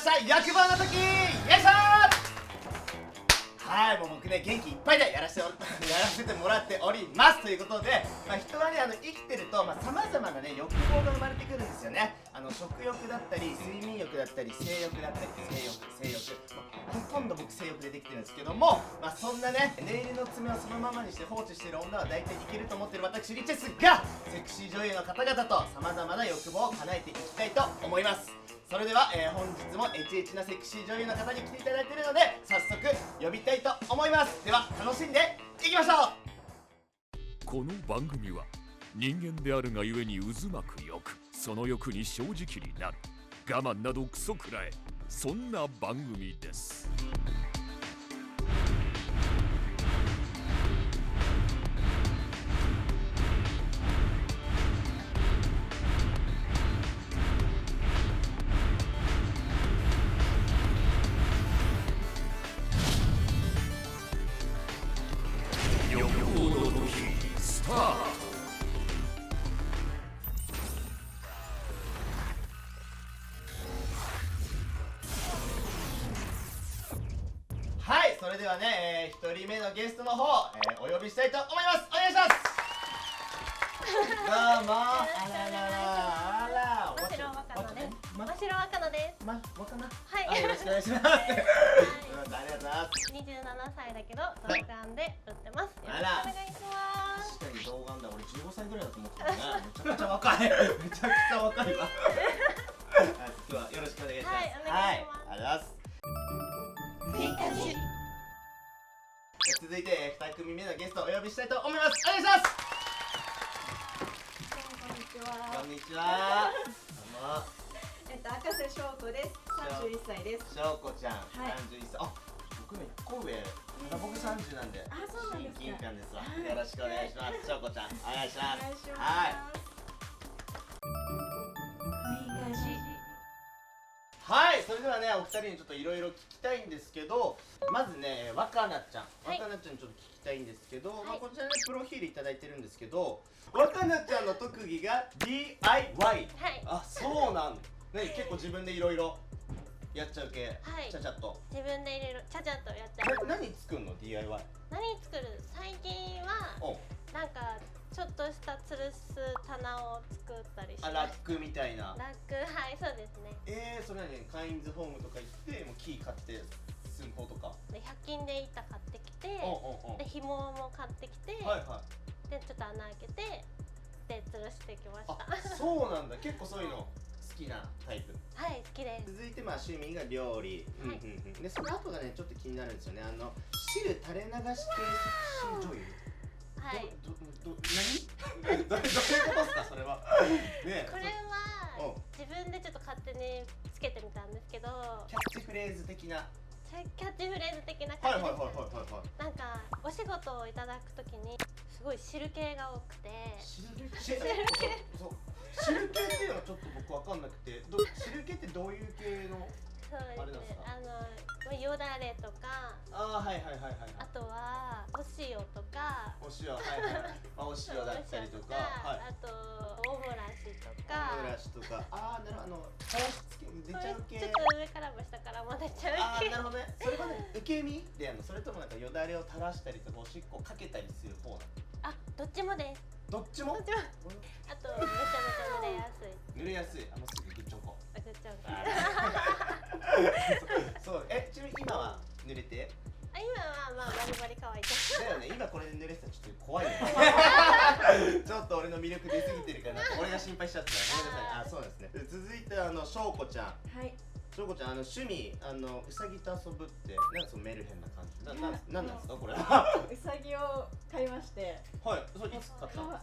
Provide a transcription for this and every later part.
した欲望の時。よいしょー。はい、もう僕ね元気いっぱいでやらせてもらっておりますということで、人はね生きてるとさまざまなね欲望が生まれてくるんですよね。食欲だったり睡眠欲だったり性欲だったり性欲、ほとんど僕性欲でできてるんですけども、そんなねネイルの爪をそのままにして放置してる女は大体いけると思ってる私リチェスがセクシー女優の方々とさまざまな欲望を叶えていきたいと思います。それでは、本日もエチエチなセクシー女優の方に来ていただいているので早速呼びたいと思います。では楽しんでいきましょう。この番組は人間であるがゆえに渦巻く欲、その欲に正直になる、我慢などクソくらえ、そんな番組です。欲望の時スタート。はい、それではね、1人目のゲストの方、お呼びしたいと思います。お願いします。どうも。あらららあら。真白若野です。真白若野です。若菜。はい。よろしくお願いします。ありがとうございます。27歳だけど童顔で売ってます。よろしくお願いします。確かに童顔だ。俺15歳ぐらいだと思ってたね。めちゃくちゃ若い。めちゃくちゃ若いわ。今日はよろしくお願いします。はい、お願いします。ありがとうございます。続いて2組目のゲストをお呼びしたいと思います。お願いします。こんにちは。こんにちは。どうも。赤瀬翔子です。31歳です。翔子ちゃん、はい31歳。あ、僕ね1個上。まだ僕30なんで。あ、そうなんですか。親近感ですわ。はい、よろしくお願いします。翔子ちゃん、お願いしおます。願いします。はい。はい、それではね、お二人にちょっといろいろ聞きたいんですけど、まずね、若菜ちゃん、はい若菜ちゃんにちょっと聞きたいんですけど、はいこちらね、プロフィールいただいてるんですけど、若菜ちゃんの特技が DIY。はい。あ、そうなん。ね、結構自分でいろいろやっちゃう系。はいちゃちゃっと。自分で入れる、ちゃちゃっとやっちゃう。何作るの DIY？何作る？最近はお、なんかちょっとした吊るす棚を作ったりしまあ、す。ラックみたいな。ラック、はい、そうですね。それはね、カインズホームとか行って、もうキー買って寸法とか。で、100均で板買ってきて、おで、紐も買ってきて、はいはい。で、ちょっと穴開けて、で、吊るしてきました。あ、そうなんだ。結構そういうの好きなタイプ。はい、好きです。続いて趣味が料理。はいで、その後がね、ちょっと気になるんですよね。汁垂れ流し系セクシー女優。はい。何？どういうことですか、それは。ね。これは自分でちょっと勝手につけてみたんですけど、キャッチフレーズ的な。キャッチフレーズ的なはいはい感じはいです。はいはい。なんかお仕事をいただくときにすごい汁系が多くて、汁系っていうのはちょっと僕わかんなくて、汁系ってどういう系の？そうですあれなんですか？よだれとか、ああ、はいはいはいはい。あとはお塩とか、お塩、はいはい。お塩だったりとか、はい。あとおもらしとおか、もらしとか、ああ、なるほど、からしつけ出ちゃう系。ちょっと上からも下からも出ちゃああ、う系。なるほどね。それはね、受け身でやるの？それともなんかよだれを垂らしたりとか、おしっこかけたりする方なの？あ、どっちもです。どっちも？どっちも。あとめちゃめちゃ濡れやすい。濡れやすい。すぐぐっちょんこ。あ、ぐっちゃんこ。そう、ちなみに今は濡れて？あ、今はまあバリバリ乾いてる。だよね、今これで濡れてたらちょっと怖いよね。ちょっと俺の魅力出すぎてるから、俺が心配しちゃった。ごめんなさい。あ、そうなんですね。続いて翔子ちゃん。はい。翔子ちゃん、趣味うさぎと遊ぶってなんかそのメルヘンな感じ。なんなんですかこれ？うさぎを買いまして。はい。それいつ買ったの？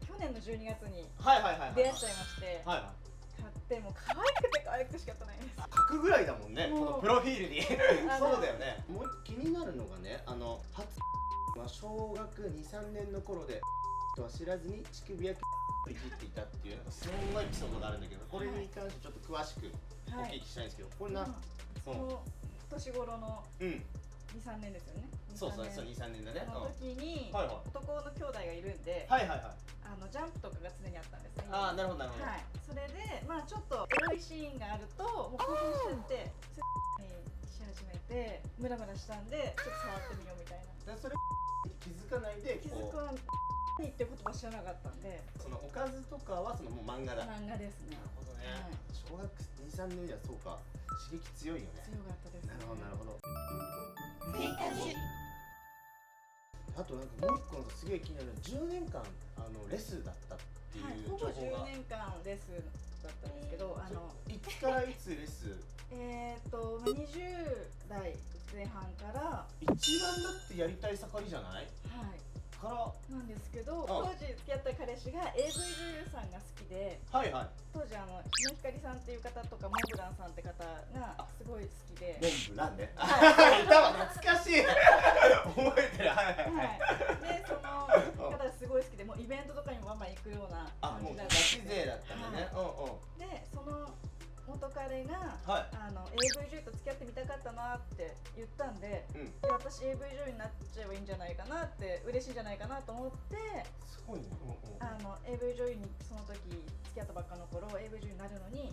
去年の12月にはいはいはい。出会っちゃいまして。はいはい。買ってもう可愛くて可愛くしかないです。書くぐらいだもんね、このプロフィールに。あそうだよね。もう気になるのがね、初は小学2、3年の頃でとは知らずに乳首焼きをいじっていたっていうなんかすごいエピソードがあるんだけど、これに関してちょっと詳しくお聞きしたいんですけど、これな、そう年頃のうん、 2、3年ですよね。そうそうそう、2、3年だね。その時にはいはい男の兄弟がいるんで、はいはいはい。ジャンプとかが常にあったんですね。ああ、なるほどなるほど。はい。それでまあちょっとエロいシーンがあるともう興奮しちゃってムラムラしたんでちょっと触ってみようみたいな。でそれ気づかないで気づかないって言葉知らなかったんで。そのおかずとかはそのもう漫画だ。なる漫画ですね。ほどね、はい小学2、3年にはそうか刺激強いよね。強かったですね。なるほどなるほど。ピカチュウ。あとなんかもう一個のすげえ気になるの10年間レスだったっていはい、うほぼ10情報が、年間レスだったんですけど、いつからいつレス20代前半から、一番だってやりたい盛りじゃないはい、からなんですけど、あ当時付き合った彼氏が AV 女優さんが好きで、はいはい当時日野ひかりさんっていう方とかモンブランさんって方がすごい好きで、モンブランね。はいいたわ懐かしい覚えてるはいはいははいい、でその方がすごい好きで、もうイベントとかにもバンバン行くようなあもうガ感じだったんチです勢だったんだね、でその元彼がはいAV 女優と付き合ってみたかったなって言ったんで、うんで私 AV 女優になっちゃえばいいんじゃないかなって嬉しいんじゃないかなと思ってすごいねAV 女優にその時付き合ったばっかの頃 AV 女優になるのに、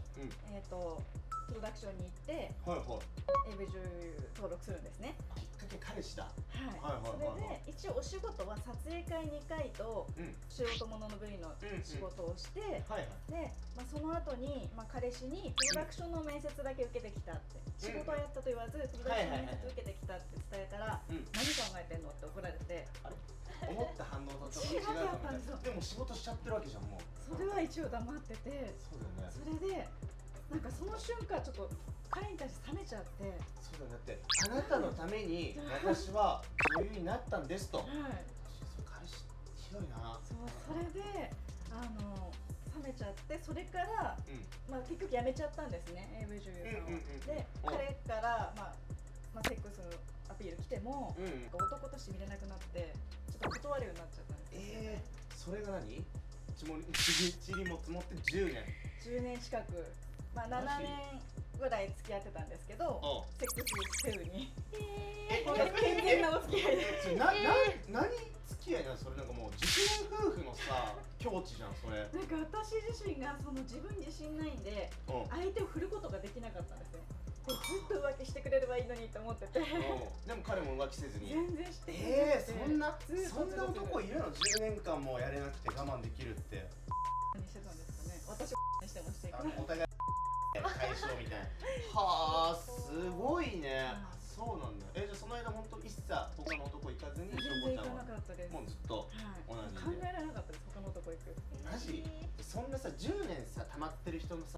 プロダクションに行ってはいはい AV 女優登録するんですね。きっかけ彼氏だはいはいはいはいはいそれで一応お仕事は撮影会2回とうん素人ものの部位の仕事をして、はいはいで、その後に、彼氏にプロダクションの面接だけ受けてきたって、仕事はやったと言わずプロダクションの面接受けてきたって伝えたら、うん何考えてんのって怒られて、思った反応とちょっと違うかもねでも仕事しちゃってるわけじゃんもうそれは一応黙ってて、そうだよねそれでなんかその瞬間ちょっと彼に対して冷めちゃって、そうだよだってあなたのために私は女優になったんですとはい、彼氏ひどいなそれで冷めちゃって、それから、うん結局辞めちゃったんですね AV 女優さんを。で、彼からセックスのアピール来ても、男として見れなくなってちょっと断るようになっちゃったんですよ。それが何ちりも積もって10年10年近く、7年ぐらい付き合ってたんですけど、セックスせずに本当に健全なお付き合いで何付き合いなのそれなんかもう熟年夫婦のさ境地じゃんそれなんか私自身がその自分に自信ないんで相手を振ることができなかったんですね。でずっと浮気してくれればいいのにと思っててでも彼も浮気せずに全然してくれなくてそんな男いるの10年間もやれなくて我慢できるって何してたんですかね。私にしてましてお互い解消みたいなはあすごいねそうなんだじゃあその間本当一切他の男行かずにしょこちゃんは全然行かなかったです。もうずっと同じ考えられなかったです他の男行く。マジそんなさ10年さ溜まってる人のさ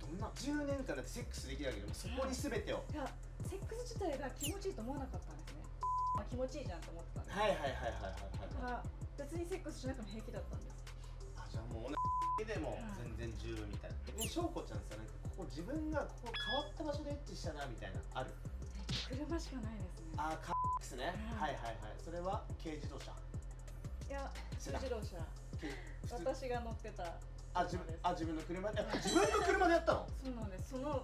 どんな10年間だってセックスできるわけでもそこに全てをいやセックス自体が気持ちいいと思わなかったんですね。気持ちいいじゃんと思ってたんです。はいはいはいはいはいだから別にセックスしなくても平気だったんです。じゃあもう同じでも全然十分みたいな逆に翔子ちゃんさなんかここ自分がここ変わった場所でエッチしたなみたいなある車しかないですね。カーですねはいはいはいそれは軽自動車いや普通自動車私が乗ってた自分の車で自分の車でやったのそうなんです。その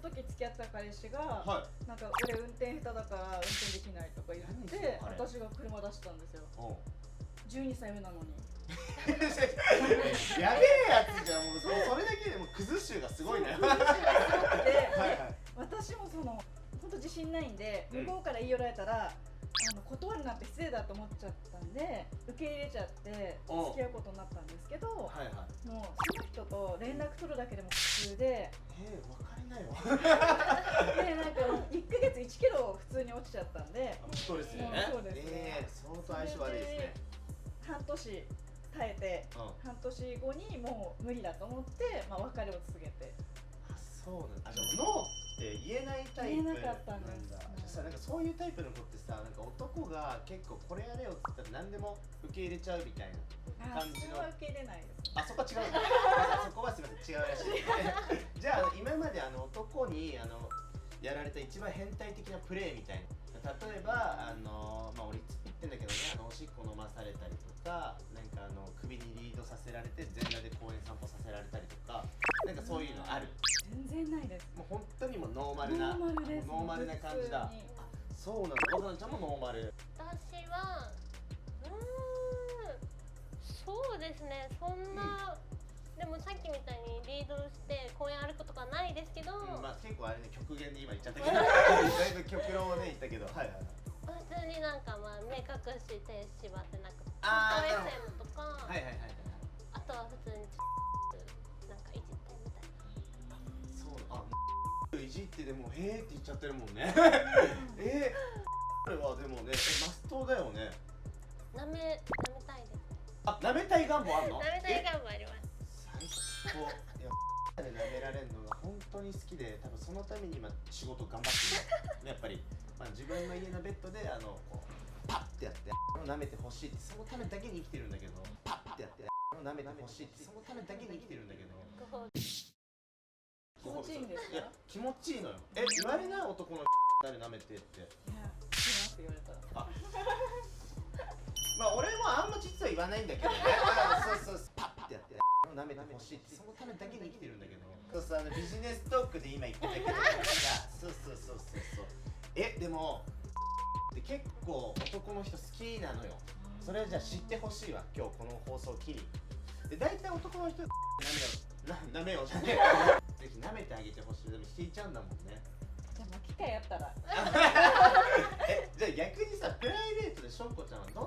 時付き合った彼氏が、なんか俺運転下手だから運転できないとか言って私が車出したんですよ。12歳上なのにやべえやつじゃんもうそれだけでもクズ臭がすごいね私もその本当自信ないんで向こうから言い寄られたら断るなんて失礼だと思っちゃったんで受け入れちゃって付き合うことになったんですけど、もうその人と連絡取るだけでも苦痛で別れなよでなんか1ヶ月1キロ普通に落ちちゃったんでストレスでねそうですね相当相性悪いですね半年耐えて、半年後にもう無理だと思って、別れを告げてそうなんだじゃあノーって言えないタイプなんだ言えなかったんですじゃあさなんかそういうタイプの子ってさなんか男が結構これやれよって言ったら何でも受け入れちゃうみたいな感じのそれは受け入れないです。そこは違うんだそこはすみません違うらしいじゃあ今まで男にやられた一番変態的なプレーみたいな例えば俺いつも言ってんだけどねおしっこ飲まされたりとかなんか首にリードさせられて全裸で公園散歩させられたりとかなんかそういうのある全然ないです。もう本当にもうノーマルなノーマル感じだそうなんだ若菜ちゃんもノーマル私はそうですねそんな、でもさっきみたいにリードして公園歩くことかないですけど、結構あれね極限で今言っちゃったけどだいぶ極論をね言ったけど、はいはい。普通になんかまあ目隠し手縛ってなくて、あーフォト SM とか、はいはいはいはい。あとは普通になんかいじってみたいな。そういじってでもへーって言っちゃってるもんね。これはでもねマストだよね。舐めたいです。あ、舐めたい願望あんの？舐めたい願望あります。最高。いやで舐められるのが本当に好きで、多分そのために今仕事頑張ってる。やっぱり、まあ、自分の家のベッドでこうパッてやって舐めてほしいってそのためだけに生きてるんだけど、パッてやって舐めてほしいってそのためだけに生きてるんだけど。気持ちいいんですか？いや気持ちいいのよ。言われない男の誰舐めてって。いや、言われたら。まあ俺もあんま実は言わないんだけどね。そうパッてやって舐めてほしいってそのためだけに生きてるんだけど。そうビジネストークで今言ってたけどそうでもで結構男の人好きなのよ。それじゃあ知ってほしいわ、今日この放送を機に。で大体男の人舐めようじゃねえぜひ舐めてあげてほしい。でも引いちゃうんだもんね。じゃあ機会あったらじゃあ逆にさ、プライベートでしょんこちゃんはど